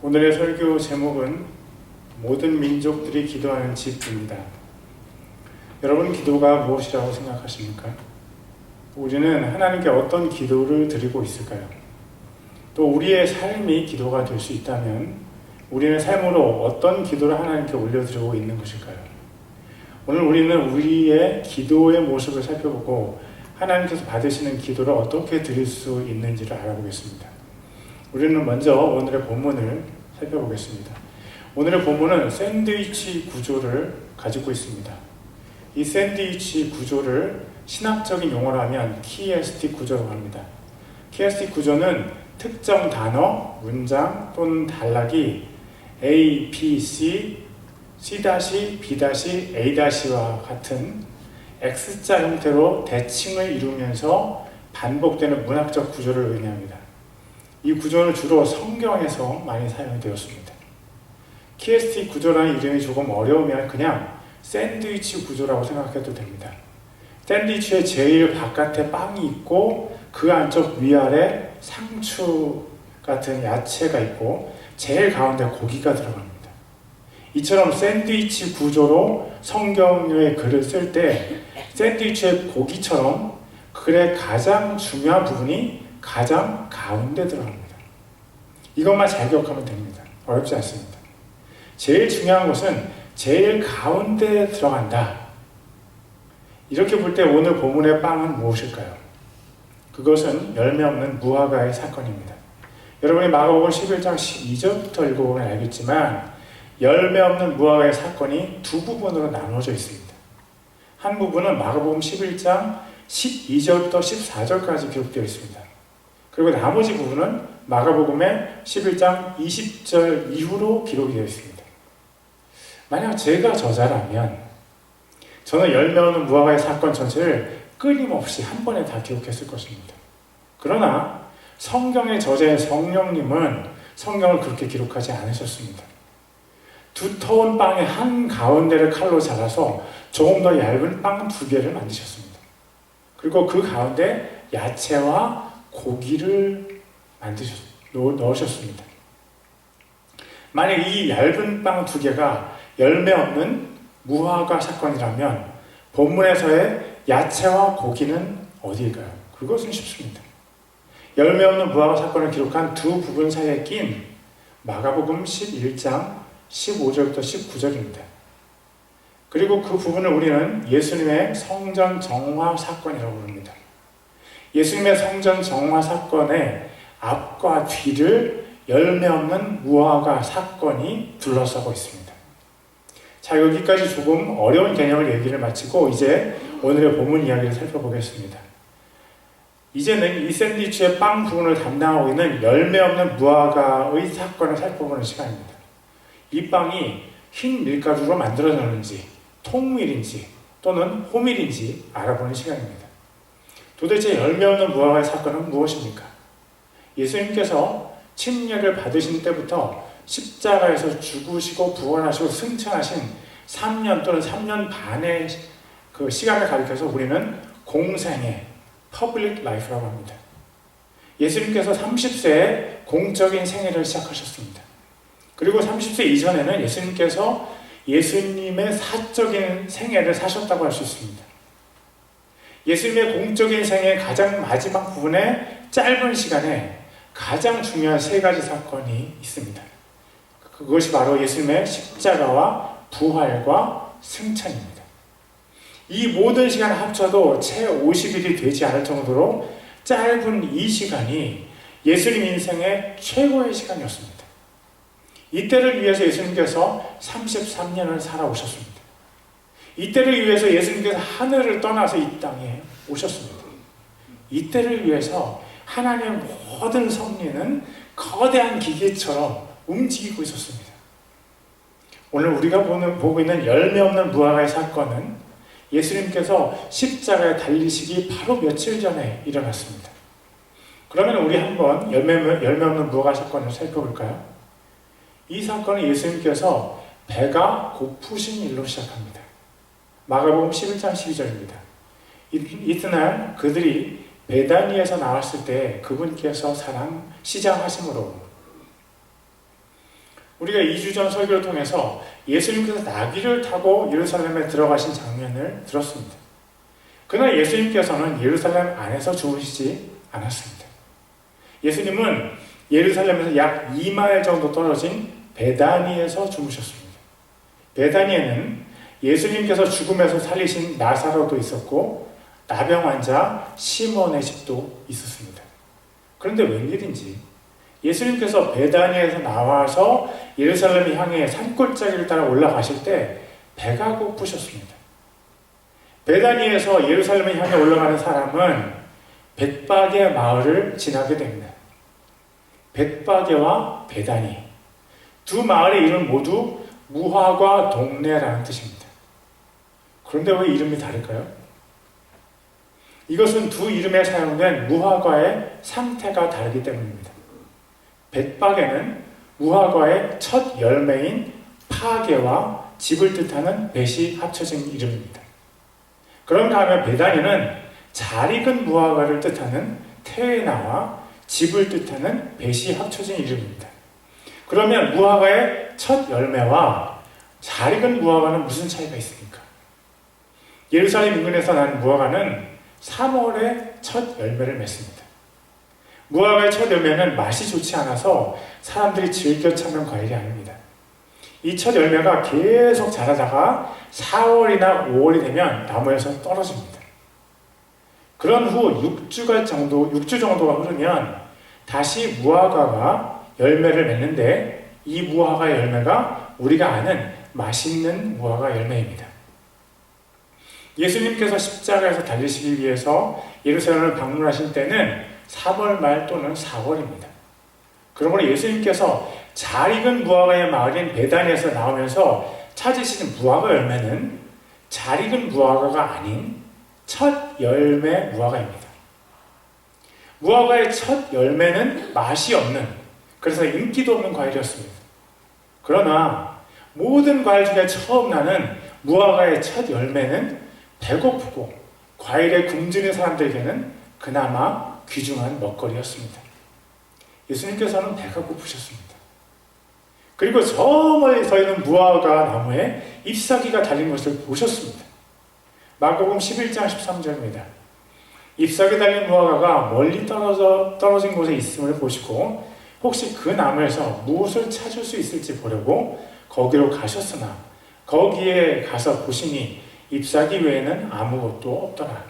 오늘의 설교 제목은 모든 민족들이 기도하는 집입니다. 여러분, 기도가 무엇이라고 생각하십니까? 우리는 하나님께 어떤 기도를 드리고 있을까요? 또 우리의 삶이 기도가 될 수 있다면 우리의 삶으로 어떤 기도를 하나님께 올려드리고 있는 것일까요? 오늘 우리는 우리의 기도의 모습을 살펴보고 하나님께서 받으시는 기도를 어떻게 드릴 수 있는지를 알아보겠습니다. 우리는 먼저 오늘의 본문을 살펴보겠습니다. 오늘의 본문은 샌드위치 구조를 가지고 있습니다. 이 샌드위치 구조를 신학적인 용어로 하면 키에스틱 구조라고 합니다. 키에스틱 구조는 특정 단어, 문장 또는 단락이 A, B, C, C-, B-, A-와 같은 X자 형태로 대칭을 이루면서 반복되는 문학적 구조를 의미합니다. 이 구조는 주로 성경에서 많이 사용되었습니다. 키에스틱 구조라는 이름이 조금 어려우면 그냥 샌드위치 구조라고 생각해도 됩니다. 샌드위치의 제일 바깥에 빵이 있고 그 안쪽 위아래 상추 같은 야채가 있고 제일 가운데 고기가 들어갑니다. 이처럼 샌드위치 구조로 성경의 글을 쓸 때 샌드위치의 고기처럼 글의 가장 중요한 부분이 가장 가운데 들어갑니다. 이것만 잘 기억하면 됩니다. 어렵지 않습니다. 제일 중요한 것은 제일 가운데에 들어간다. 이렇게 볼 때 오늘 본문의 빵은 무엇일까요? 그것은 열매 없는 무화과의 사건입니다. 여러분이 마가복음 11장 12절부터 읽어보면 알겠지만 열매 없는 무화과의 사건이 두 부분으로 나누어져 있습니다. 한 부분은 마가복음 11장 12절부터 14절까지 기록되어 있습니다. 그리고 나머지 부분은 마가복음의 11장 20절 이후로 기록이 되어 있습니다. 만약 제가 저자라면 저는 열매 없는 무화과의 사건 전체를 끊임없이 한 번에 다 기록했을 것입니다. 그러나 성경의 저자인 성령님은 성경을 그렇게 기록하지 않으셨습니다. 두터운 빵의 한 가운데를 칼로 잘라서 조금 더 얇은 빵 두 개를 만드셨습니다. 그리고 그 가운데 야채와 고기를 넣으셨습니다. 만약 이 얇은 빵 두 개가 열매 없는 무화과 사건이라면 본문에서의 야채와 고기는 어디일까요? 그것은 쉽습니다. 열매 없는 무화과 사건을 기록한 두 부분 사이에 낀 마가복음 11장 15절부터 19절입니다. 그리고 그 부분을 우리는 예수님의 성전 정화 사건이라고 부릅니다. 예수님의 성전 정화 사건의 앞과 뒤를 열매 없는 무화과 사건이 둘러싸고 있습니다. 자, 여기까지 조금 어려운 개념을 얘기를 마치고 이제 오늘의 본문 이야기를 살펴보겠습니다. 이제는 이 샌드위치의 빵 부분을 담당하고 있는 열매 없는 무화과의 사건을 살펴보는 시간입니다. 이 빵이 흰 밀가루로 만들어졌는지 통밀인지 또는 호밀인지 알아보는 시간입니다. 도대체 열매 없는 무화과의 사건은 무엇입니까? 예수님께서 침례를 받으신 때부터 십자가에서 죽으시고 부활하시고 승천하신 3년 또는 3년 반의 그 시간을 가리켜서 우리는 공생애, public life라고 합니다. 예수님께서 30세에 공적인 생애를 시작하셨습니다. 그리고 30세 이전에는 예수님께서 예수님의 사적인 생애를 사셨다고 할 수 있습니다. 예수님의 공적인 생애의 가장 마지막 부분에 짧은 시간에 가장 중요한 세 가지 사건이 있습니다. 그것이 바로 예수님의 십자가와 부활과 승천입니다. 이 모든 시간을 합쳐도 채 50일이 되지 않을 정도로 짧은 이 시간이 예수님 인생의 최고의 시간이었습니다. 이때를 위해서 예수님께서 33년을 살아오셨습니다. 이때를 위해서 예수님께서 하늘을 떠나서 이 땅에 오셨습니다. 이때를 위해서 하나님의 모든 섭리는 거대한 기계처럼 움직이고 있었습니다. 오늘 우리가 보고 있는 열매 없는 무화과의 사건은 예수님께서 십자가에 달리시기 바로 며칠 전에 일어났습니다. 그러면 우리 한번 열매 없는 무화과 사건을 살펴볼까요? 이 사건은 예수님께서 배가 고프신 일로 시작합니다. 마가복음 11장 12절입니다. 이튿날 그들이 베다니에서 나왔을 때 그분께서 시장하심으로 우리가 2주 전 설교를 통해서 예수님께서 나귀를 타고 예루살렘에 들어가신 장면을 들었습니다. 그러나 예수님께서는 예루살렘 안에서 주무시지 않았습니다. 예수님은 예루살렘에서 약 2마일 정도 떨어진 베다니에서 주무셨습니다. 베다니에는 예수님께서 죽음에서 살리신 나사로도 있었고 나병 환자 시몬의 집도 있었습니다. 그런데 웬일인지 예수님께서 베다니에서 나와서 예루살렘을 향해 산골짜기를 따라 올라가실 때 배가 고프셨습니다. 베다니에서 예루살렘을 향해 올라가는 사람은 벳바게 마을을 지나게 됩니다. 벳바게와 베다니 두 마을의 이름 모두 무화과 동네라는 뜻입니다. 그런데 왜 이름이 다를까요? 이것은 두 이름에 사용된 무화과의 상태가 다르기 때문입니다. 벳바게는 무화과의 첫 열매인 파게와 집을 뜻하는 벳이 합쳐진 이름입니다. 그런 다음에 베다니는 잘 익은 무화과를 뜻하는 테에나와 집을 뜻하는 벳이 합쳐진 이름입니다. 그러면 무화과의 첫 열매와 잘 익은 무화과는 무슨 차이가 있습니까? 예루살렘 인근에서 난 무화과는 3월에 첫 열매를 맺습니다. 무화과의 첫 열매는 맛이 좋지 않아서 사람들이 즐겨 찾는 과일이 아닙니다. 이 첫 열매가 계속 자라다가 4월이나 5월이 되면 나무에서 떨어집니다. 그런 후 6주 정도가 흐르면 다시 무화과가 열매를 맺는데 이 무화과 열매가 우리가 아는 맛있는 무화과 열매입니다. 예수님께서 십자가에서 달리시기 위해서 예루살렘을 방문하신 때는 3월 말 또는 4월입니다. 그러므로 예수님께서 잘 익은 무화과의 마을인 베다니에서 나오면서 찾으시는 무화과 열매는 잘 익은 무화과가 아닌 첫 열매 무화과입니다. 무화과의 첫 열매는 맛이 없는, 그래서 인기도 없는 과일이었습니다. 그러나 모든 과일 중에 처음 나는 무화과의 첫 열매는 배고프고 과일에 굶주린 사람들에게는 그나마 귀중한 먹거리였습니다. 예수님께서는 배가 고프셨습니다. 그리고 저 멀리 서 있는 무화과 나무에 잎사귀가 달린 것을 보셨습니다. 마가복음 11장 13절입니다. 잎사귀 달린 무화과가 멀리 떨어진 곳에 있음을 보시고 혹시 그 나무에서 무엇을 찾을 수 있을지 보려고 거기로 가셨으나 거기에 가서 보시니 잎사귀 외에는 아무것도 없더라.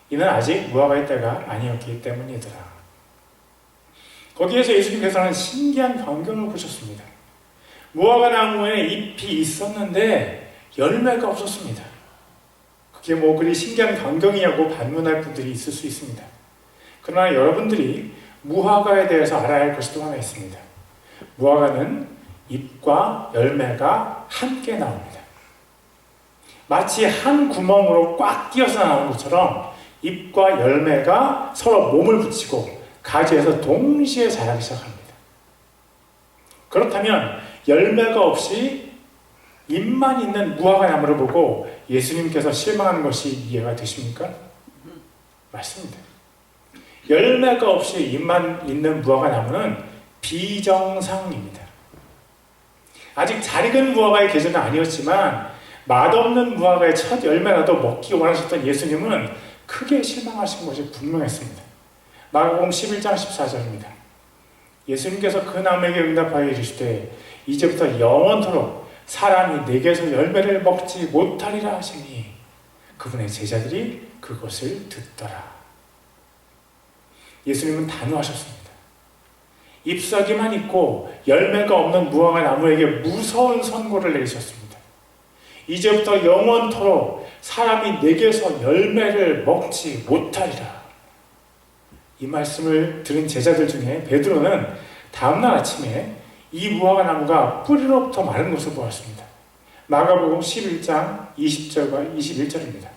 이는 아직 무화과의 때가 아니었기 때문이더라. 거기에서 예수님께서는 신기한 광경을 보셨습니다. 무화과 나무에 잎이 있었는데 열매가 없었습니다. 그게 뭐 그리 신기한 광경이냐고 반문할 분들이 있을 수 있습니다. 그러나 여러분들이 무화과에 대해서 알아야 할 것이 또 하나 있습니다. 무화과는 잎과 열매가 함께 나옵니다. 마치 한 구멍으로 꽉 끼어서 나오는 것처럼 잎과 열매가 서로 몸을 붙이고 가지에서 동시에 자라기 시작합니다. 그렇다면 열매가 없이 잎만 있는 무화과 나무를 보고 예수님께서 실망하는 것이 이해가 되십니까? 맞습니다. 열매가 없이 잎만 있는 무화과 나무는 비정상입니다. 아직 잘 익은 무화과의 계절은 아니었지만 맛없는 무화과의 첫 열매라도 먹기 원하셨던 예수님은 크게 실망하신 것이 분명했습니다. 마가복음 11장 14절입니다. 예수님께서 그 나무에게 응답하여 이르시되 이제부터 영원토록 사람이 내게서 열매를 먹지 못하리라 하시니 그분의 제자들이 그것을 듣더라. 예수님은 단호하셨습니다. 잎사귀만 있고 열매가 없는 무화과 나무에게 무서운 선고를 내리셨습니다. 이제부터 영원토록 사람이 내게서 열매를 먹지 못하리라. 이 말씀을 들은 제자들 중에 베드로는 다음날 아침에 이 무화과 나무가 뿌리로부터 마른 것을 보았습니다. 마가복음 11장 20절과 21절입니다.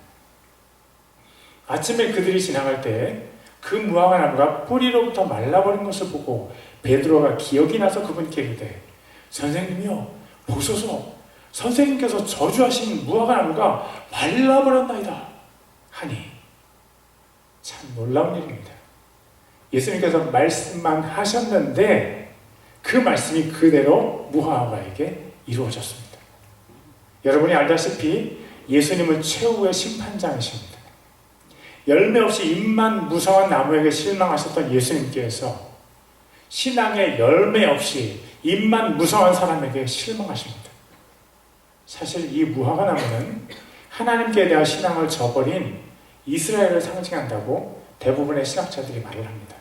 아침에 그들이 지나갈 때 그 무화과 나무가 뿌리로부터 말라버린 것을 보고 베드로가 기억이 나서 그분께 이르되 선생님이여 보소서 선생님께서 저주하신 무화과 나무가 말라버렸나이다 하니 참 놀라운 일입니다. 예수님께서 말씀만 하셨는데 그 그 말씀이 그대로 무화과에게 이루어졌습니다. 여러분이 알다시피 예수님은 최후의 심판장이십니다. 열매 없이 잎만 무성한 나무에게 실망하셨던 예수님께서 신앙의 열매 없이 잎만 무성한 사람에게 실망하십니다. 사실 이 무화과 나무는 하나님께 대한 신앙을 저버린 이스라엘을 상징한다고 대부분의 신학자들이 말을 합니다.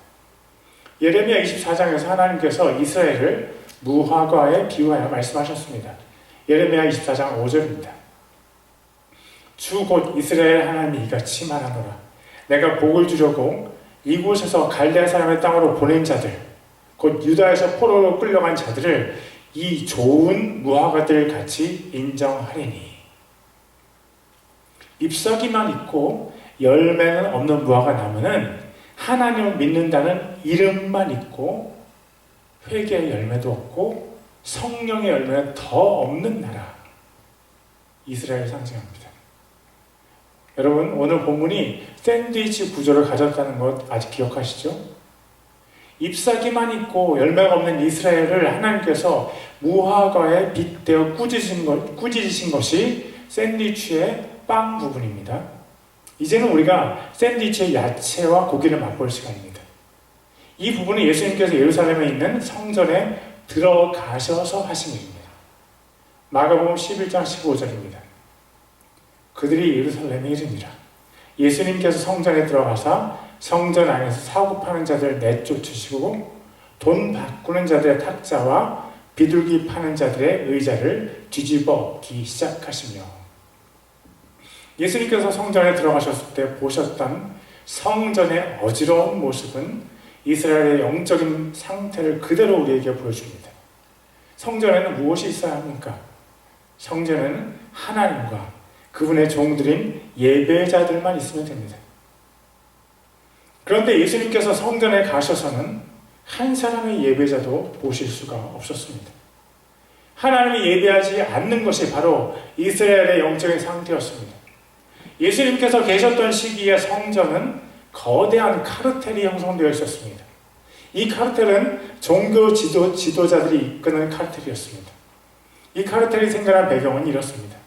예레미야 24장에서 하나님께서 이스라엘을 무화과에 비유하여 말씀하셨습니다. 예레미야 24장 5절입니다. 주 곧 이스라엘 하나님이 이같이 말하노라. 내가 복을 주려고 이곳에서 갈대아 사람의 땅으로 보낸 자들, 곧 유다에서 포로로 끌려간 자들을 이 좋은 무화과들 같이 인정하리니. 잎사귀만 있고 열매는 없는 무화과 나무는 하나님을 믿는다는 이름만 있고 회개의 열매도 없고 성령의 열매는 더 없는 나라, 이스라엘을 상징합니다. 여러분, 오늘 본문이 샌드위치 구조를 가졌다는 것 아직 기억하시죠? 잎사귀만 있고 열매가 없는 이스라엘을 하나님께서 무화과에 빗대어 꾸짖으신 것이 샌드위치의 빵 부분입니다. 이제는 우리가 샌드위치의 야채와 고기를 맛볼 시간입니다. 이 부분은 예수님께서 예루살렘에 있는 성전에 들어가셔서 하신 일입니다. 마가복음 11장 15절입니다. 그들이 예루살렘에 이르니라. 예수님께서 성전에 들어가사 성전 안에서 사고 파는 자들을 내쫓으시고 돈 바꾸는 자들의 탁자와 비둘기 파는 자들의 의자를 뒤집어 엎기 시작하시며, 예수님께서 성전에 들어가셨을 때 보셨던 성전의 어지러운 모습은 이스라엘의 영적인 상태를 그대로 우리에게 보여줍니다. 성전에는 무엇이 있어야 합니까? 성전에는 하나님과 그분의 종들인 예배자들만 있으면 됩니다. 그런데 예수님께서 성전에 가셔서는 한 사람의 예배자도 보실 수가 없었습니다. 하나님이 예배하지 않는 것이 바로 이스라엘의 영적인 상태였습니다. 예수님께서 계셨던 시기에 성전은 거대한 카르텔이 형성되어 있었습니다. 이 카르텔은 종교 지도자들이 이끄는 카르텔이었습니다. 이 카르텔이 생겨난 배경은 이렇습니다.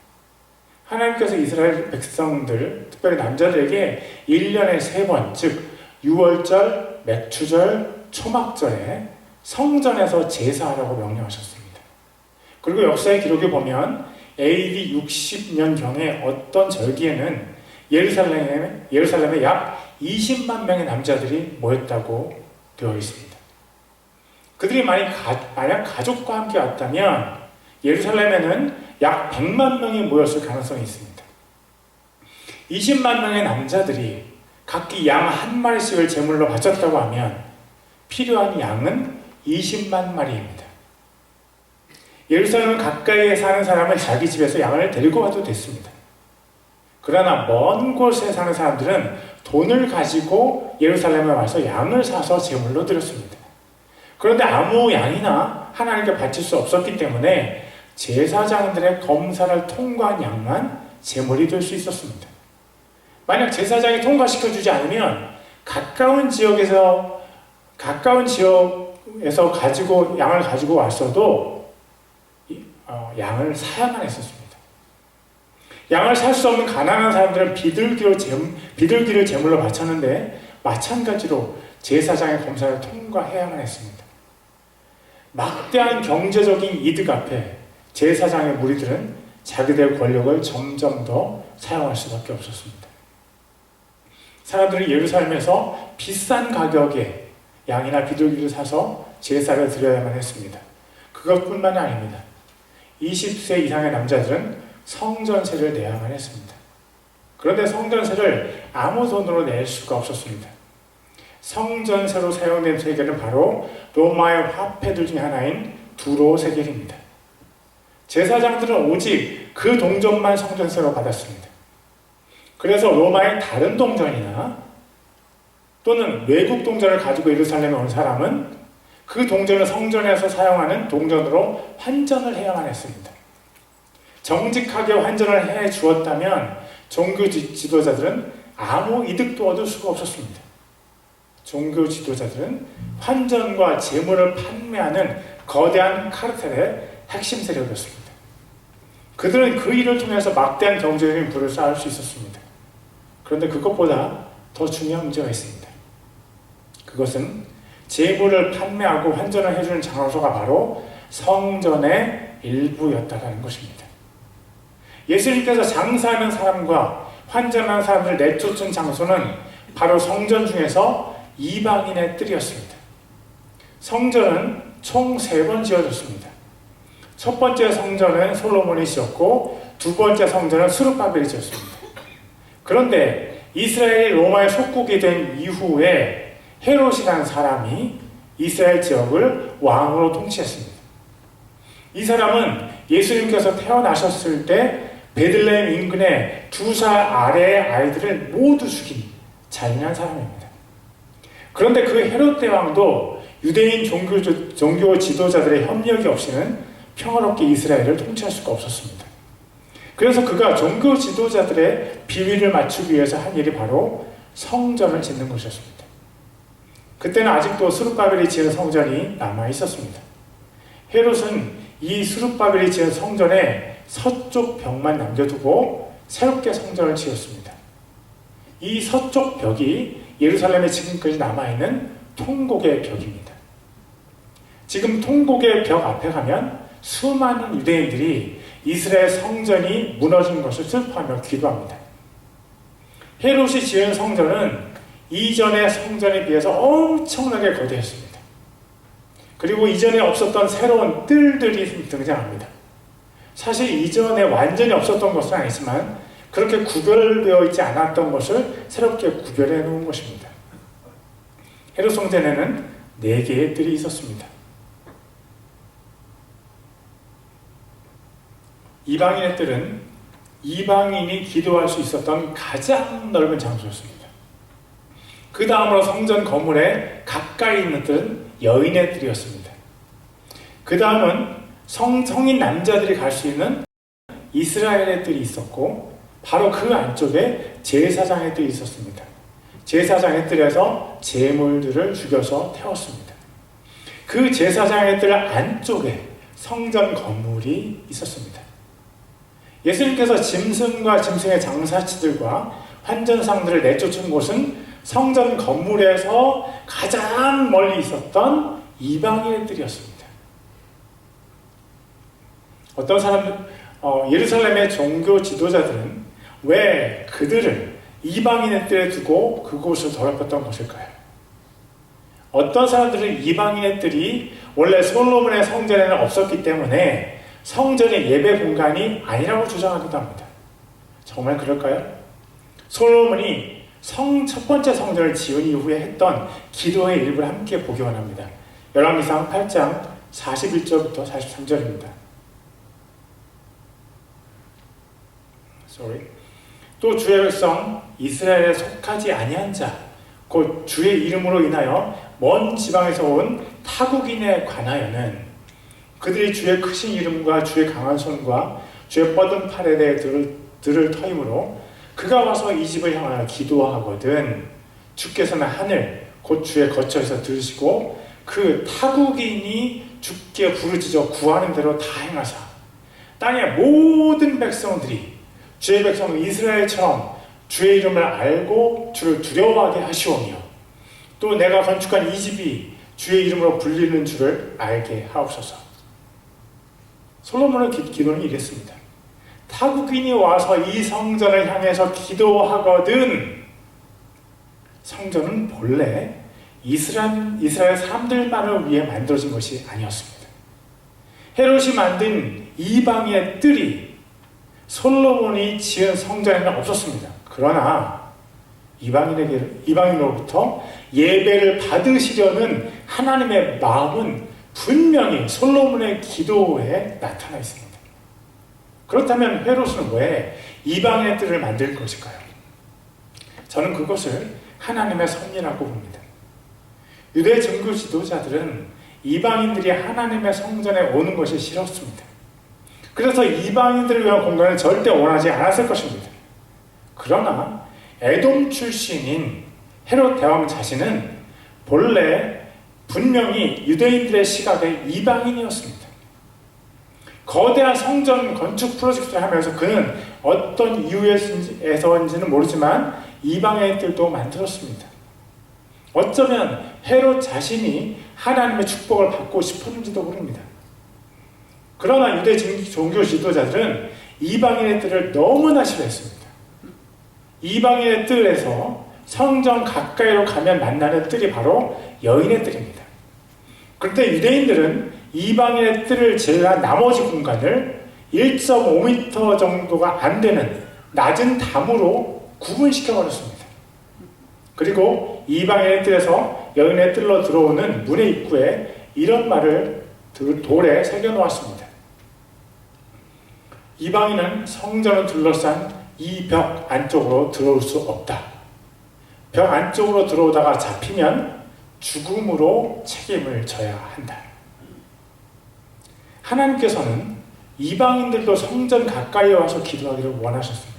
하나님께서 이스라엘 백성들, 특별히 남자들에게 1년에 3번, 즉 6월절, 맥추절, 초막절에 성전에서 제사하라고 명령하셨습니다. 그리고 역사의 기록에 보면 AD 60년경에 어떤 절기에는 예루살렘에 약 20만 명의 남자들이 모였다고 되어 있습니다. 그들이 만약 가족과 함께 왔다면 예루살렘에는 약 100만 명이 모였을 가능성이 있습니다. 20만 명의 남자들이 각기 양 한 마리씩을 제물로 바쳤다고 하면 필요한 양은 20만 마리입니다. 예루살렘 가까이에 사는 사람은 자기 집에서 양을 데리고 와도 됐습니다. 그러나 먼 곳에 사는 사람들은 돈을 가지고 예루살렘에 와서 양을 사서 제물로 드렸습니다. 그런데 아무 양이나 하나님께 바칠 수 없었기 때문에 제사장들의 검사를 통과한 양만 제물이 될 수 있었습니다. 만약 제사장이 통과시켜주지 않으면 가까운 지역에서 양을 가지고 왔어도 양을 사야만 했었습니다. 양을 살 수 없는 가난한 사람들은 비둘기를 제물로 바쳤는데 마찬가지로 제사장의 검사를 통과해야만 했습니다. 막대한 경제적인 이득 앞에 제사장의 무리들은 자기들의 권력을 점점 더 사용할 수밖에 없었습니다. 사람들이 예루살렘에서 비싼 가격에 양이나 비둘기를 사서 제사를 드려야만 했습니다. 그것뿐만이 아닙니다. 20세 이상의 남자들은 성전세를 내야만 했습니다. 그런데 성전세를 아무 돈으로 낼 수가 없었습니다. 성전세로 사용된 세겔은 바로 로마의 화폐들 중 하나인 두로 세겔입니다. 제사장들은 오직 그 동전만 성전세로 받았습니다. 그래서 로마의 다른 동전이나 또는 외국 동전을 가지고 예루살렘에 온 사람은 그 동전을 성전에서 사용하는 동전으로 환전을 해야만 했습니다. 정직하게 환전을 해 주었다면 종교 지도자들은 아무 이득도 얻을 수가 없었습니다. 종교 지도자들은 환전과 재물을 판매하는 거대한 카르텔의 핵심 세력이었습니다. 그들은 그 일을 통해서 막대한 경제적인 부를 쌓을 수 있었습니다. 그런데 그것보다 더 중요한 문제가 있습니다. 그것은 재물을 판매하고 환전을 해주는 장소가 바로 성전의 일부였다는 것입니다. 예수님께서 장사하는 사람과 환전하는 사람들을 내쫓은 장소는 바로 성전 중에서 이방인의 뜰이었습니다. 성전은 총 3번 지어졌습니다. 첫 번째 성전은 솔로몬이 지었고 두 번째 성전은 스룹바벨이 지었습니다. 그런데 이스라엘이 로마의 속국이 된 이후에 헤롯이라는 사람이 이스라엘 지역을 왕으로 통치했습니다. 이 사람은 예수님께서 태어나셨을 때 베들레헴 인근의 2살 아래의 아이들을 모두 죽인 잔인한 사람입니다. 그런데 그 헤롯 대왕도 유대인 종교 지도자들의 협력이 없이는 평화롭게 이스라엘을 통치할 수가 없었습니다. 그래서 그가 종교 지도자들의 비위를 맞추기 위해서 한 일이 바로 성전을 짓는 것이었습니다. 그때는 아직도 스룹바벨이 지은 성전이 남아 있었습니다. 헤롯은 이 스룹바벨이 지은 성전에 서쪽 벽만 남겨두고 새롭게 성전을 지었습니다. 이 서쪽 벽이 예루살렘에 지금까지 남아있는 통곡의 벽입니다. 지금 통곡의 벽 앞에 가면 수많은 유대인들이 이스라엘 성전이 무너진 것을 슬퍼하며 기도합니다. 헤롯이 지은 성전은 이전의 성전에 비해서 엄청나게 거대했습니다. 그리고 이전에 없었던 새로운 뜰들이 등장합니다. 사실 이전에 완전히 없었던 것은 아니지만 그렇게 구별되어 있지 않았던 것을 새롭게 구별해 놓은 것입니다. 헤롯 성전에는 4개의 뜰이 있었습니다. 이방인의 뜰은 이방인이 기도할 수 있었던 가장 넓은 장소였습니다. 그 다음으로 성전 건물에 가까이 있는 뜰은 여인의 뜰이었습니다. 그 다음은 성인 남자들이 갈 수 있는 이스라엘의 뜰이 있었고 바로 그 안쪽에 제사장의 뜰이 있었습니다. 제사장의 뜰에서 제물들을 죽여서 태웠습니다. 그 제사장의 뜰 안쪽에 성전 건물이 있었습니다. 예수님께서 짐승과 짐승의 장사치들과 환전상들을 내쫓은 곳은 성전 건물에서 가장 멀리 있었던 이방인의 뜰이었습니다. 어떤 사람들, 예루살렘의 종교 지도자들은 왜 그들을 이방인의 뜰에 두고 그곳을 더럽혔던 것일까요? 어떤 사람들은 이방인의 뜰이 원래 솔로몬의 성전에는 없었기 때문에 성전의 예배 공간이 아니라고 주장하기도 합니다. 정말 그럴까요? 솔로몬이 첫 번째 성전을 지은 이후에 했던 기도의 일부를 함께 보기 원합니다. 열왕기상 8장 41절부터 43절입니다. 또 주의 백성 이스라엘에 속하지 아니한 자 곧 주의 이름으로 인하여 먼 지방에서 온 타국인에 관하여는 그들이 주의 크신 이름과 주의 강한 손과 주의 뻗은 팔에 대해 들을 터임으로 그가 와서 이 집을 향하여 기도하거든 주께서는 하늘 곧 주의 거처에서 들으시고 그 타국인이 주께 부르짖어 구하는 대로 다 행하사 땅의 모든 백성들이 주의 백성 이스라엘처럼 주의 이름을 알고 주를 두려워하게 하시오며 또 내가 건축한 이 집이 주의 이름으로 불리는 줄을 알게 하옵소서. 솔로몬의 기도는 이랬습니다. 타국인이 와서 이 성전을 향해서 기도하거든. 성전은 본래 이스라엘 사람들만을 위해 만들어진 것이 아니었습니다. 헤롯이 만든 이방의 뜰이 솔로몬이 지은 성전에는 없었습니다. 그러나 이방인으로부터 예배를 받으시려는 하나님의 마음은 분명히 솔로몬의 기도에 나타나 있습니다. 그렇다면 헤롯은 왜 이방의 뜰을 만들 것일까요? 저는 그것을 하나님의 섭리라고 봅니다. 유대 종교 지도자들은 이방인들이 하나님의 성전에 오는 것이 싫었습니다. 그래서 이방인들을 위한 공간을 절대 원하지 않았을 것입니다. 그러나 에돔 출신인 헤롯 대왕 자신은 본래 분명히 유대인들의 시각의 이방인이었습니다. 거대한 성전 건축 프로젝트를 하면서 그는 어떤 이유에서인지는 모르지만 이방의 들도 만들었습니다. 어쩌면 헤롯 자신이 하나님의 축복을 받고 싶었는지도 모릅니다. 그러나 유대 종교 지도자들은 이방인의 뜰을 너무나 싫어했습니다. 이방인의 뜰에서 성전 가까이로 가면 만나는 뜰이 바로 여인의 뜰입니다. 그런데 유대인들은 이방인의 뜰을 제외한 나머지 공간을 1.5m 정도가 안 되는 낮은 담으로 구분시켜 버렸습니다. 그리고 이방인의 뜰에서 여인의 뜰로 들어오는 문의 입구에 이런 말을 돌에 새겨 놓았습니다. 이방인은 성전을 둘러싼 이 벽 안쪽으로 들어올 수 없다. 벽 안쪽으로 들어오다가 잡히면 죽음으로 책임을 져야 한다. 하나님께서는 이방인들도 성전 가까이에 와서 기도하기를 원하셨습니다.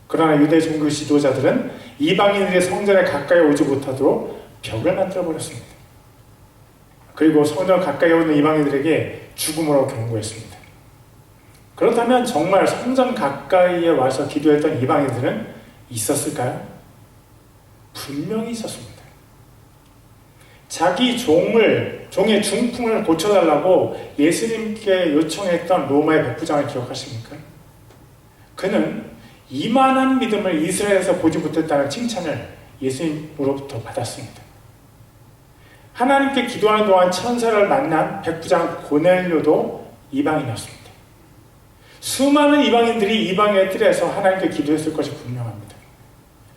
그러나 유대 종교 지도자들은 이방인들이 성전에 가까이 오지 못하도록 벽을 만들어버렸습니다. 그리고 성전 가까이 오는 이방인들에게 죽음으로 경고했습니다. 그렇다면 정말 성전 가까이에 와서 기도했던 이방인들은 있었을까요? 분명히 있었습니다. 자기 종의 중풍을 고쳐달라고 예수님께 요청했던 로마의 백부장을 기억하십니까? 그는 이만한 믿음을 이스라엘에서 보지 못했다는 칭찬을 예수님으로부터 받았습니다. 하나님께 기도하는 동안 천사를 만난 백부장 고넬료도 이방인이었습니다. 수많은 이방인들이 이방의 뜰에서 하나님께 기도했을 것이 분명합니다.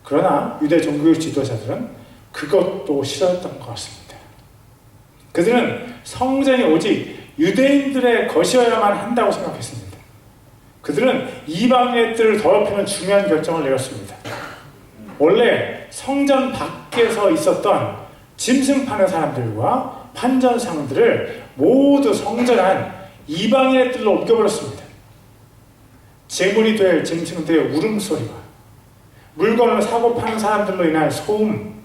그러나 유대 종교 지도자들은 그것도 싫어했던 것 같습니다. 그들은 성전이 오직 유대인들의 것이어야만 한다고 생각했습니다. 그들은 이방의 뜰을 더럽히는 중요한 결정을 내렸습니다. 원래 성전 밖에서 있었던 짐승 파는 사람들과 판전상들을 모두 성전 안 이방인의 뜰로 옮겨버렸습니다. 제물이 될 짐승들의 울음소리와 물건을 사고 파는 사람들로 인한 소음,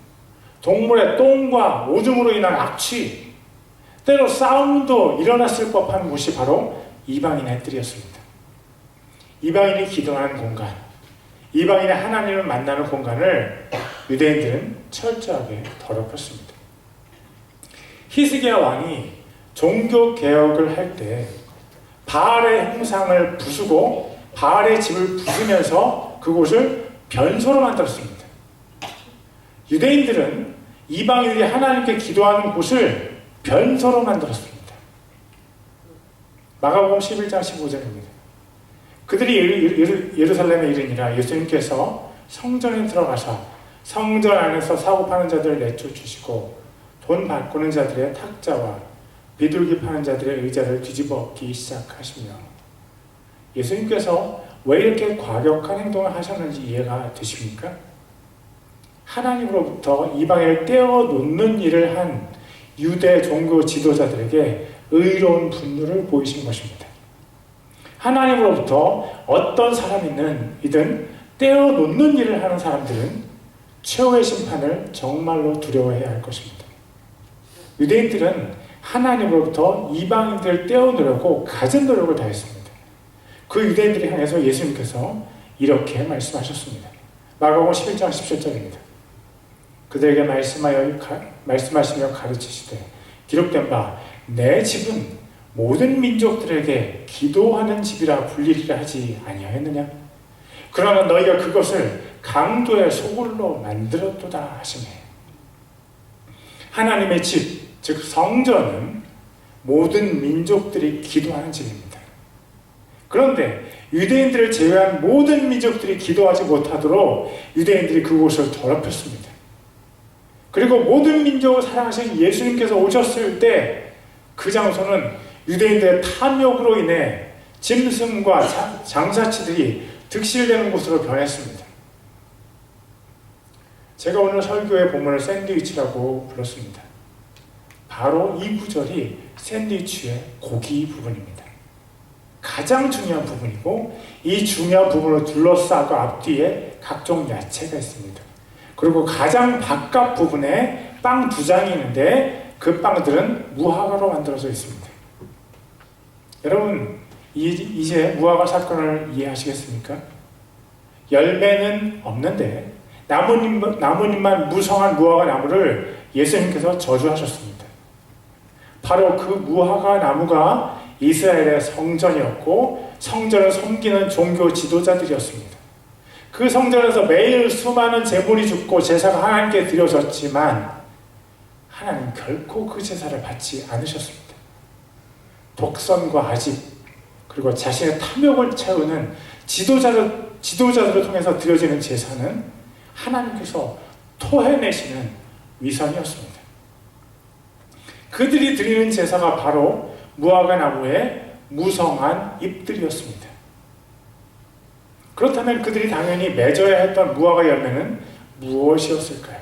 동물의 똥과 오줌으로 인한 악취, 때로 싸움도 일어났을 법한 곳이 바로 이방인의 뜰이었습니다. 이방인이 기도하는 공간, 이방인이 하나님을 만나는 공간을 유대인들은 철저하게 더럽혔습니다. 히스기야 왕이 종교 개혁을 할 때 바알의 형상을 부수고 바알의 집을 부수면서 그곳을 변소로 만들었습니다. 유대인들은 이방인들이 하나님께 기도하는 곳을 변소로 만들었습니다. 마가복음 11장 15절입니다. 그들이 예루살렘에 이르니라 예수님께서 성전에 들어가사 성전 안에서 사고 파는 자들을 내쫓으시고 돈 바꾸는 자들의 탁자와 비둘기 파는 자들의 의자를 뒤집어 엎기 시작하시며, 예수님께서 왜 이렇게 과격한 행동을 하셨는지 이해가 되십니까? 하나님으로부터 이방인을 떼어놓는 일을 한 유대 종교 지도자들에게 의로운 분노를 보이신 것입니다. 하나님으로부터 어떤 사람이든 떼어놓는 일을 하는 사람들은 최후의 심판을 정말로 두려워해야 할 것입니다. 유대인들은 하나님으로부터 이방인들을 떼어놓으려고 갖은 노력을 다했습니다. 그 유대인들을 향해서 예수님께서 이렇게 말씀하셨습니다. 마가복음 11장 17절입니다. 그들에게 말씀하시며 가르치시되 기록된 바 내 집은 모든 민족들에게 기도하는 집이라 불리리라 하지 아니하였느냐? 그러나 너희가 그것을 강도의 소굴로 만들었도다 하시네. 하나님의 집, 즉 성전은 모든 민족들이 기도하는 집입니다. 그런데 유대인들을 제외한 모든 민족들이 기도하지 못하도록 유대인들이 그곳을 더럽혔습니다. 그리고 모든 민족을 사랑하신 예수님께서 오셨을 때 그 장소는 유대인들의 탐욕으로 인해 짐승과 장사치들이 득실되는 곳으로 변했습니다. 제가 오늘 설교의 본문을 샌드위치라고 불렀습니다. 바로 이 구절이 샌드위치의 고기 부분입니다. 가장 중요한 부분이고 이 중요한 부분을 둘러싸고 앞뒤에 각종 야채가 있습니다. 그리고 가장 바깥 부분에 빵 2장이 있는데 그 빵들은 무화과로 만들어져 있습니다. 여러분, 이제 무화과 사건을 이해하시겠습니까? 열매는 없는데 나뭇잎만 무성한 무화과 나무를 예수님께서 저주하셨습니다. 바로 그 무화과 나무가 이스라엘의 성전이었고 성전을 섬기는 종교 지도자들이었습니다. 그 성전에서 매일 수많은 제물이 죽고 제사가 하나님께 드려졌지만 하나님 결코 그 제사를 받지 않으셨습니다. 독선과 아집 그리고 자신의 탐욕을 채우는 지도자들을 통해서 드려지는 제사는 하나님께서 토해내시는 위선이었습니다. 그들이 드리는 제사가 바로 무화과 나무의 무성한 잎들이었습니다. 그렇다면 그들이 당연히 맺어야 했던 무화과 열매는 무엇이었을까요?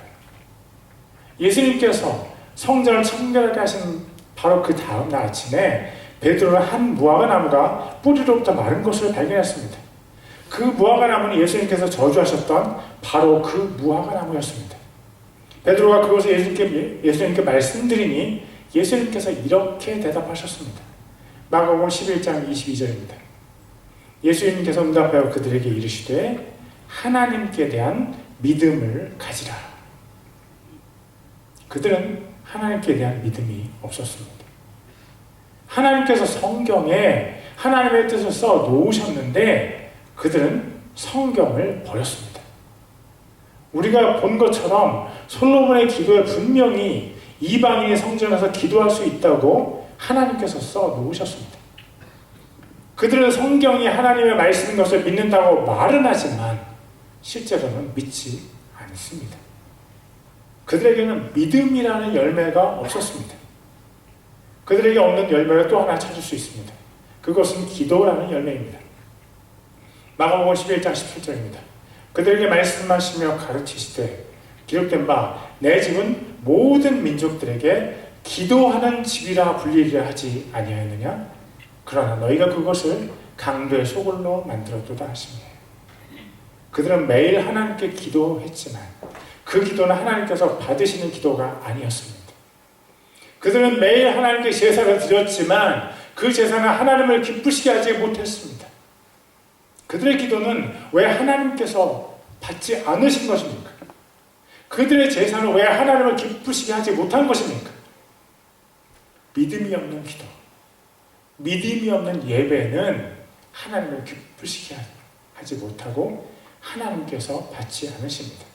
예수님께서 성전을 청결하게 하신 바로 그 다음날 아침에 베드로는 한 무화과 나무가 뿌리로부터 마른 것을 발견했습니다. 그 무화과 나무는 예수님께서 저주하셨던 바로 그 무화과 나무였습니다. 베드로가 그것을 예수님께 말씀드리니 예수님께서 이렇게 대답하셨습니다. 마가복음 11장 22절입니다. 예수님께서 응답하여 그들에게 이르시되 하나님께 대한 믿음을 가지라. 그들은 하나님께 대한 믿음이 없었습니다. 하나님께서 성경에 하나님의 뜻을 써 놓으셨는데 그들은 성경을 버렸습니다. 우리가 본 것처럼 솔로몬의 기도에 분명히 이방인의 성전에서 기도할 수 있다고 하나님께서 써 놓으셨습니다. 그들은 성경이 하나님의 말씀인 것을 믿는다고 말은 하지만 실제로는 믿지 않습니다. 그들에게는 믿음이라는 열매가 없었습니다. 그들에게 없는 열매를 또 하나 찾을 수 있습니다. 그것은 기도라는 열매입니다. 마가복음 11장 17절입니다. 그들에게 말씀하시며 가르치시되 기록된 바 내 집은 모든 민족들에게 기도하는 집이라 불리리라 하지 아니하였느냐? 그러나 너희가 그것을 강도의 소굴로 만들었도다 하시며 그들은 매일 하나님께 기도했지만 그 기도는 하나님께서 받으시는 기도가 아니었습니다. 그들은 매일 하나님께 제사를 드렸지만 그 제사는 하나님을 기쁘시게 하지 못했습니다. 그들의 기도는 왜 하나님께서 받지 않으신 것입니까? 그들의 제사는 왜 하나님을 기쁘시게 하지 못한 것입니까? 믿음이 없는 기도, 믿음이 없는 예배는 하나님을 기쁘시게 하지 못하고 하나님께서 받지 않으십니다.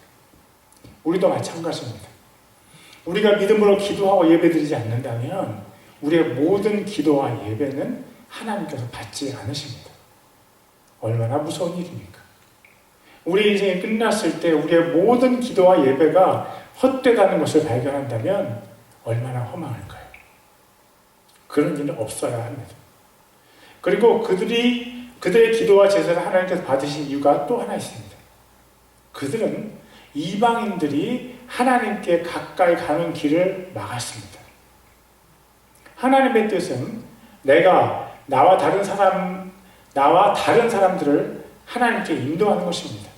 우리도 마찬가지입니다. 우리가 믿음으로 기도하고 예배드리지 않는다면 우리의 모든 기도와 예배는 하나님께서 받지 않으십니다. 얼마나 무서운 일입니까? 우리 인생이 끝났을 때 우리의 모든 기도와 예배가 헛되다는 것을 발견한다면 얼마나 허망할까요? 그런 일은 없어야 합니다. 그리고 그들의 기도와 제사를 하나님께서 받으신 이유가 또 하나 있습니다. 그들은 이방인들이 하나님께 가까이 가는 길을 막았습니다. 하나님의 뜻은 나와 다른 사람들을 하나님께 인도하는 것입니다.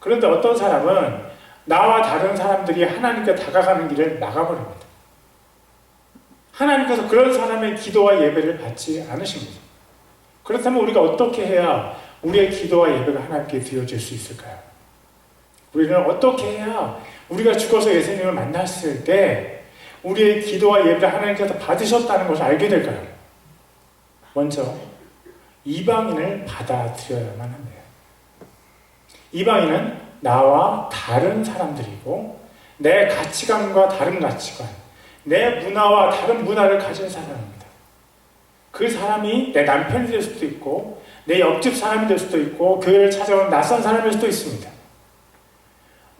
그런데 어떤 사람은 나와 다른 사람들이 하나님께 다가가는 길을 막아버립니다. 하나님께서 그런 사람의 기도와 예배를 받지 않으십니다. 그렇다면 우리가 어떻게 해야 우리의 기도와 예배가 하나님께 드려질 수 있을까요? 우리는 어떻게 해야 우리가 죽어서 예수님을 만났을 때 우리의 기도와 예배를 하나님께서 받으셨다는 것을 알게 될까요? 먼저 이방인을 받아들여야만 합니다. 이방인은 나와 다른 사람들이고 내 가치관과 다른 가치관, 내 문화와 다른 문화를 가진 사람입니다. 그 사람이 내 남편이 될 수도 있고 내 옆집 사람이 될 수도 있고 교회를 찾아온 낯선 사람일 수도 있습니다.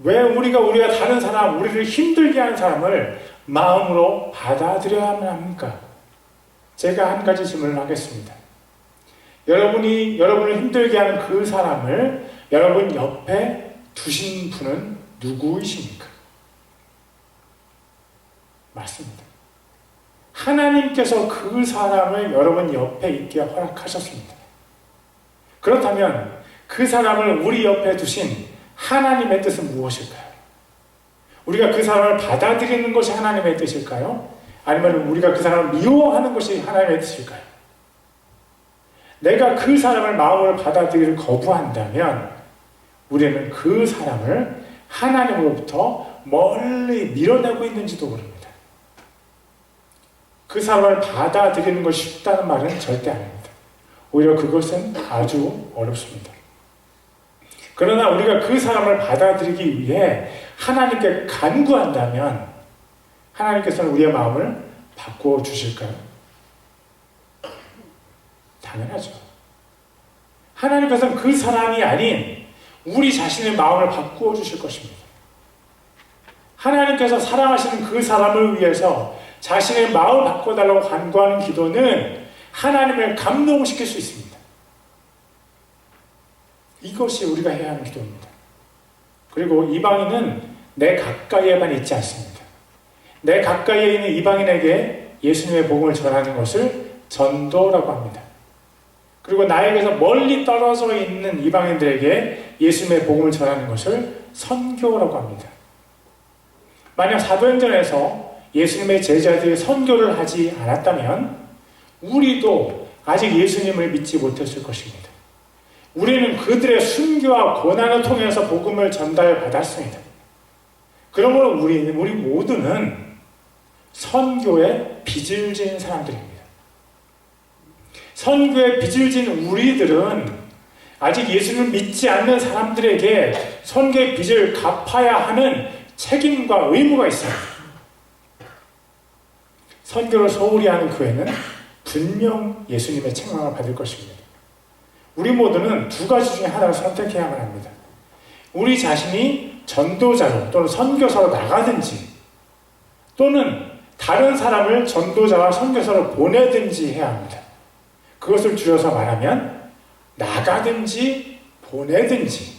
왜 우리가 다른 사람, 우리를 힘들게 하는 사람을 마음으로 받아들여야만 합니까? 제가 한 가지 질문을 하겠습니다. 여러분을 힘들게 하는 그 사람을 여러분 옆에 두신 분은 누구이십니까? 맞습니다. 하나님께서 그 사람을 여러분 옆에 있게 허락하셨습니다. 그렇다면 그 사람을 우리 옆에 두신 하나님의 뜻은 무엇일까요? 우리가 그 사람을 받아들이는 것이 하나님의 뜻일까요? 아니면 우리가 그 사람을 미워하는 것이 하나님의 뜻일까요? 내가 그 사람을 마음으로 받아들이기를 거부한다면 우리는 그 사람을 하나님으로부터 멀리 밀어내고 있는지도 모릅니다. 그 사람을 받아들이는 것이 쉽다는 말은 절대 아닙니다. 오히려 그것은 아주 어렵습니다. 그러나 우리가 그 사람을 받아들이기 위해 하나님께 간구한다면 하나님께서는 우리의 마음을 바꾸어 주실까요? 당연하죠. 하나님께서는 그 사람이 아닌 우리 자신의 마음을 바꾸어 주실 것입니다. 하나님께서 사랑하시는 그 사람을 위해서 자신의 마음을 바꿔달라고 간구하는 기도는 하나님을 감동시킬 수 있습니다. 이것이 우리가 해야 하는 기도입니다. 그리고 이방인은 내 가까이에만 있지 않습니다. 내 가까이에 있는 이방인에게 예수님의 복음을 전하는 것을 전도라고 합니다. 그리고 나에게서 멀리 떨어져 있는 이방인들에게 예수님의 복음을 전하는 것을 선교라고 합니다. 만약 사도행전에서 예수님의 제자들이 선교를 하지 않았다면 우리도 아직 예수님을 믿지 못했을 것입니다. 우리는 그들의 순교와 고난을 통해서 복음을 전달받았습니다. 그러므로 우리 모두는 선교에 빚을 진 사람들입니다. 선교에 빚을 진 우리들은 아직 예수를 믿지 않는 사람들에게 선교의 빚을 갚아야 하는 책임과 의무가 있습니다. 선교를 소홀히 하는 교회는 분명 예수님의 책망을 받을 것입니다. 우리 모두는 두 가지 중에 하나를 선택해야만 합니다. 우리 자신이 전도자로 또는 선교사로 나가든지 또는 다른 사람을 전도자와 선교사로 보내든지 해야 합니다. 그것을 줄여서 말하면 나가든지 보내든지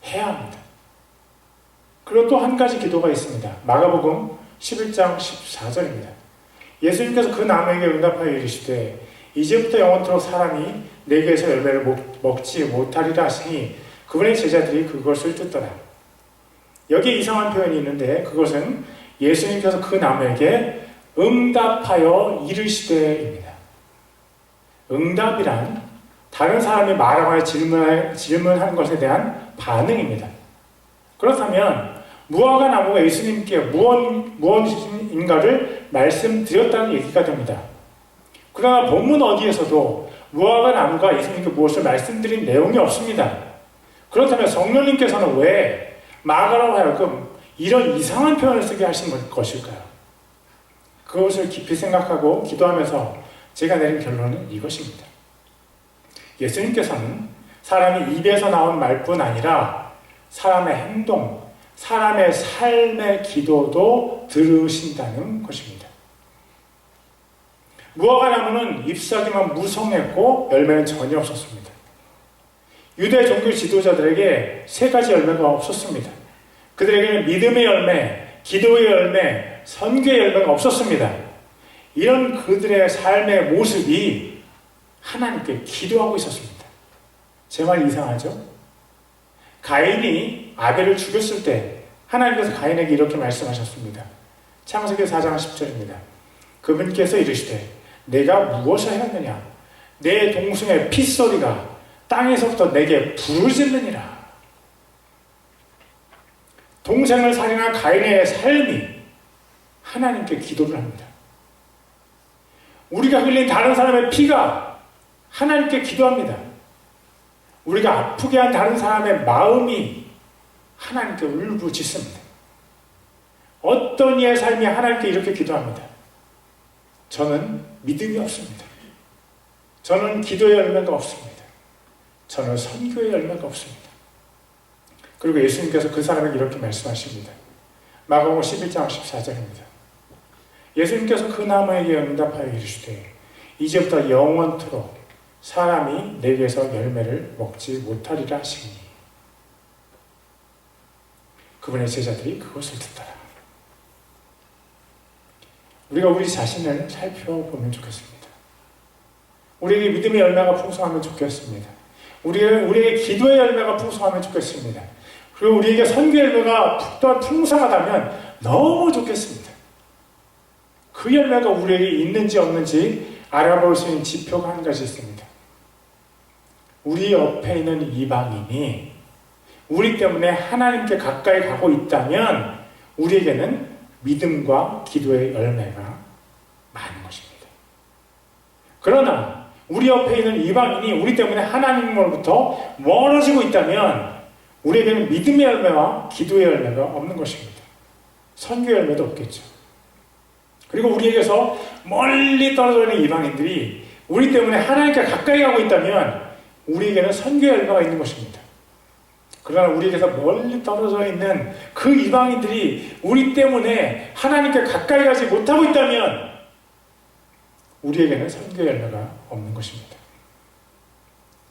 해야 합니다. 그리고 또 한 가지 기도가 있습니다. 마가복음 11장 14절입니다. 예수님께서 그 나무에게 응답하여 이르시되 이제부터 영원토록 사람이 내게서 열매를 먹지 못하리라 하시니 그분의 제자들이 그것을 듣더라. 여기에 이상한 표현이 있는데 그것은 예수님께서 그 나무에게 응답하여 이르시되입니다. 응답이란 다른 사람이 말하거나 질문하는 것에 대한 반응입니다. 그렇다면 무화과 나무가 예수님께 무엇인가를 말씀드렸다는 얘기가 됩니다. 그러나 본문 어디에서도 무화과 나무가 예수님께 무엇을 말씀드린 내용이 없습니다. 그렇다면 성령님께서는 왜 마가로 하여금 이런 이상한 표현을 쓰게 하신 것일까요? 그것을 깊이 생각하고 기도하면서 제가 내린 결론은 이것입니다. 예수님께서는 사람이 입에서 나온 말뿐 아니라 사람의 행동, 사람의 삶의 기도도 들으신다는 것입니다. 무화과 나무는 잎사귀만 무성했고 열매는 전혀 없었습니다. 유대 종교 지도자들에게 세 가지 열매가 없었습니다. 그들에게는 믿음의 열매, 기도의 열매, 선교의 열매가 없었습니다. 이런 그들의 삶의 모습이 하나님께 기도하고 있었습니다. 제 말 이상하죠? 가인이 아벨을 죽였을 때 하나님께서 가인에게 이렇게 말씀하셨습니다. 창세기 4장 10절입니다. 그분께서 이르시되 내가 무엇을 하였느냐? 내 동생의 핏소리가 땅에서부터 내게 부르짖느니라. 동생을 살인한 가인의 삶이 하나님께 기도를 합니다. 우리가 흘린 다른 사람의 피가 하나님께 기도합니다. 우리가 아프게 한 다른 사람의 마음이 하나님께 울부짖습니다. 어떤 이의 삶이 하나님께 이렇게 기도합니다. 저는 믿음이 없습니다. 저는 기도의 열매가 없습니다. 저는 선교의 열매가 없습니다. 그리고 예수님께서 그 사람에게 이렇게 말씀하십니다. 마가복음 11장 14절입니다. 예수님께서 그 나무에게 응답하여 이르시되 이제부터 영원토록 사람이 내게서 열매를 먹지 못하리라 하시니 그분의 제자들이 그것을 듣더라. 우리가 우리 자신을 살펴보면 좋겠습니다. 우리에게 믿음의 열매가 풍성하면 좋겠습니다. 우리에게 기도의 열매가 풍성하면 좋겠습니다. 그리고 우리에게 선교의 열매가 풍성하다면 너무 좋겠습니다. 그 열매가 우리에게 있는지 없는지 알아볼 수 있는 지표가 한 가지 있습니다. 우리 옆에 있는 이방인이 우리 때문에 하나님께 가까이 가고 있다면 우리에게는 믿음과 기도의 열매가 많은 것입니다. 그러나 우리 옆에 있는 이방인이 우리 때문에 하나님으로부터 멀어지고 있다면 우리에게는 믿음의 열매와 기도의 열매가 없는 것입니다. 선교의 열매도 없겠죠. 그리고 우리에게서 멀리 떨어져 있는 이방인들이 우리 때문에 하나님께 가까이 가고 있다면 우리에게는 선교의 열매가 있는 것입니다. 그러나 우리에게서 멀리 떨어져 있는 그 이방인들이 우리 때문에 하나님께 가까이 가지 못하고 있다면 우리에게는 선교의 열매가 없는 것입니다.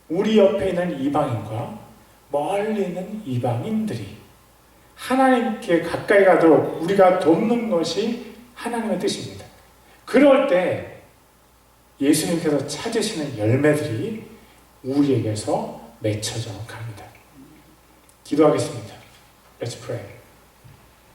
우리 옆에 있는 이방인과 멀리 있는 이방인들이 하나님께 가까이 가도록 우리가 돕는 것이 하나님의 뜻입니다. 그럴 때 예수님께서 찾으시는 열매들이 우리에게서 맺혀져 갑니다. 기도하겠습니다. Let's pray.